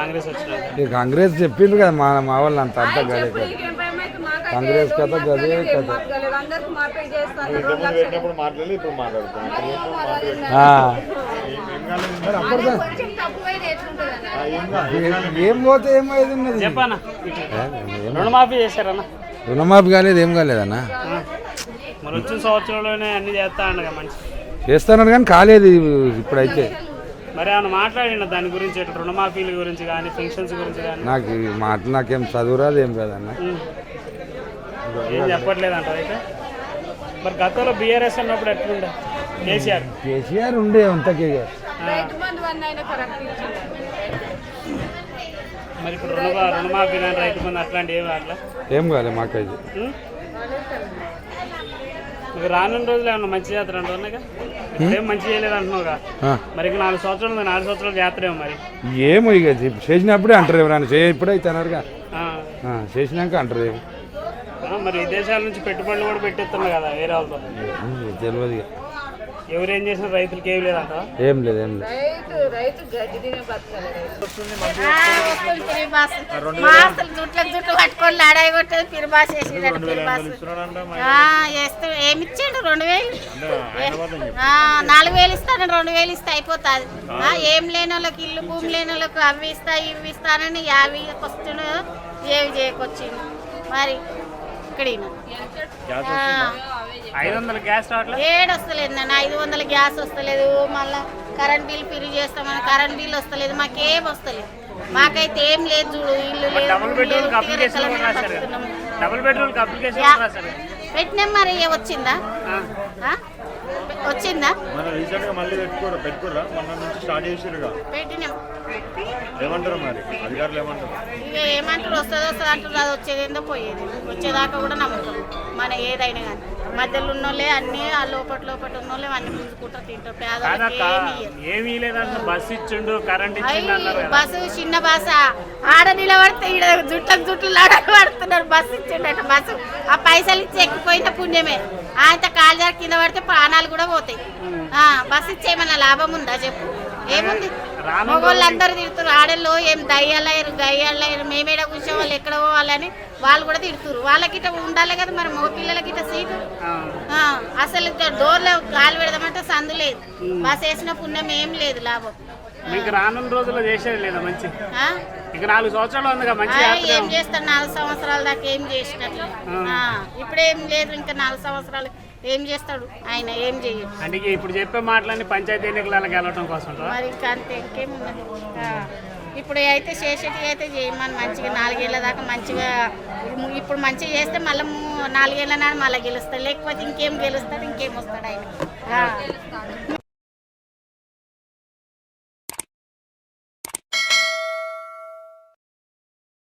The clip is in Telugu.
కాంగ్రెస్ వచ్చిన ఈ కాంగ్రెస్ చెప్పిండ్రు కదా మా వాళ్ళు అంత గదే కదా కాంగ్రెస్ కథ గదే కథ ఏం పోతే ఏమైంది చెప్పానా రుణమాఫీ చేశారన్నా రుణమాఫీ కాలేదు ఏం కాలేదన్నా మరి వచ్చిన సంవత్సరంలోనే అన్ని చేస్తా ఉండగా మంచి చేస్తాను కానీ కాలేదు ఇప్పుడైతే మరి ఏమన్నా మాట్లాడిన దాని గురించి రుణమాఫీల గురించి కానీ పెన్షన్స్ గురించి కానీ నాకు నాకేం చదువురాదు ఏం కదన్న ఏం చెప్పట్లేదు అంటారు అయితే మరి గతంలో బీఆర్ఎస్ అన్నప్పుడు ఎట్లుండే కేసీఆర్ ఉండే అంతకే మరి ఇప్పుడు రుణమాఫీ కానీ రైతు బంధు అట్లాంటి ఏమి అట్లా ఏం కాలేదు మాకైతే మీకు రానున్న రోజులు ఏమన్నా మంచి జాతర అంటున్నాగా ఏం మంచి చేయలేదు అంటున్నావుగా మరి ఇక 4 సంవత్సరాలు 4 సంవత్సరాలు జాతరేమో మరి ఏమో ఇక చేసినప్పుడే అంటారు ఎవరైనా ఇప్పుడైతే అన్నారుగా చేసినాక అంటారు మరి విదేశాల నుంచి పెట్టుబడులు కూడా పెట్టేస్తున్నా కదా వేరే వాళ్ళతో తెలియదు ఇక ఎవరేం చేసిన రైతులకి ఏం లేదంట ఏం లేదు ఏం లేదు జుట్లు పట్టుకొని లాడాయి కొట్టేది పిరిబాస్ ఏమిచ్చాడు 2000 4000 ఇస్తాను 2000 ఇస్తే అయిపోతుంది ఏం లేని వాళ్ళకి ఇల్లు భూమి లేని వాళ్ళకి అవి ఇస్తా ఇవి ఇస్తానని 50 వస్తున్నా ఏవి చేయకొచ్చింది మరి ఇక్కడ 500 గ్యాస్ ఏడు వస్తలేదు నాన్న 500 గ్యాస్ వస్తలేదు మళ్ళీ కరెంట్ బిల్ ఫ్రీ చేస్తామని కరెంట్ బిల్ వస్తలేదు మాకేం వస్తలేదు మాకైతే ఏం లేదు చూడు ఇల్లు పెట్టినాం మరి వచ్చిందా వచ్చిందా పెట్టినాం ఇక ఏమంటారు వస్తుంది అంటారు అది వచ్చేది ఏందో పోయేది వచ్చేదాకా కూడా నమ్ముతాం మన ఏదైనా కానీ మధ్యలో ఉన్న వాళ్ళే అన్ని ఆ లోపల ఉన్న వాళ్ళే అన్ని పుంజుకుంటారు తింటారు బస్సు చిన్న బస్సు ఆడ నిలబడితే ఈడ జుట్లు పడుతున్నారు బస్సు ఇచ్చిండట బస్సు ఆ పైసలు ఇచ్చి ఎక్కిపోయిన పుణ్యమే ఆయన కాలు జారి కింద పడితే ప్రాణాలు కూడా పోతాయి బస్సు ఇచ్చేయమన్నా లాభం ఉందా చెప్పు ఏముంది మగవాళ్ళు అందరూ తిడుతున్నారు ఆడల్లో ఏం దయ్యాలయ్యారు గయ్యాలయ్యారు మేమేడ కూర్చో వాళ్ళు ఎక్కడ పోవాలని వాళ్ళు కూడా తిడుతున్నారు వాళ్ళకిట ఉండాలి కదా మరి మగ పిల్లలకిట సీటు అసలు డోర్లో గాలి పెడదామంటే సందు లేదు బస్ వేసిన పుణ్యం ఏం లేదు లాభం మీకు రానున్న రోజుల్లో చేసేది లేదా మంచి ఇక 4 సంవత్సరాలు ఉందిగా మంచి ఏం చేస్తాడు 4 సంవత్సరాల దాకా ఏం చేసినట్లు ఇప్పుడేం లేదు ఇంకా 4 సంవత్సరాలు ఏం చేస్తాడు ఆయన ఏం చేయడు అంటే ఇప్పుడు చెప్పే మాటలన్నీ పంచాయతీ ఎన్నికలలో గెలవడం కోసం మరి ఇంకా అంతే ఇంకేమున్నది ఇప్పుడు అయితే చేసేటి అయితే చేయమని మంచిగా 4 ఏళ్ళ దాకా మంచిగా ఇప్పుడు మంచిగా చేస్తే మళ్ళీ 4 ఏళ్ళ నాడు మళ్ళీ గెలుస్తాడు లేకపోతే ఇంకేం గెలుస్తాడు ఇంకేం వస్తాడు ఆయన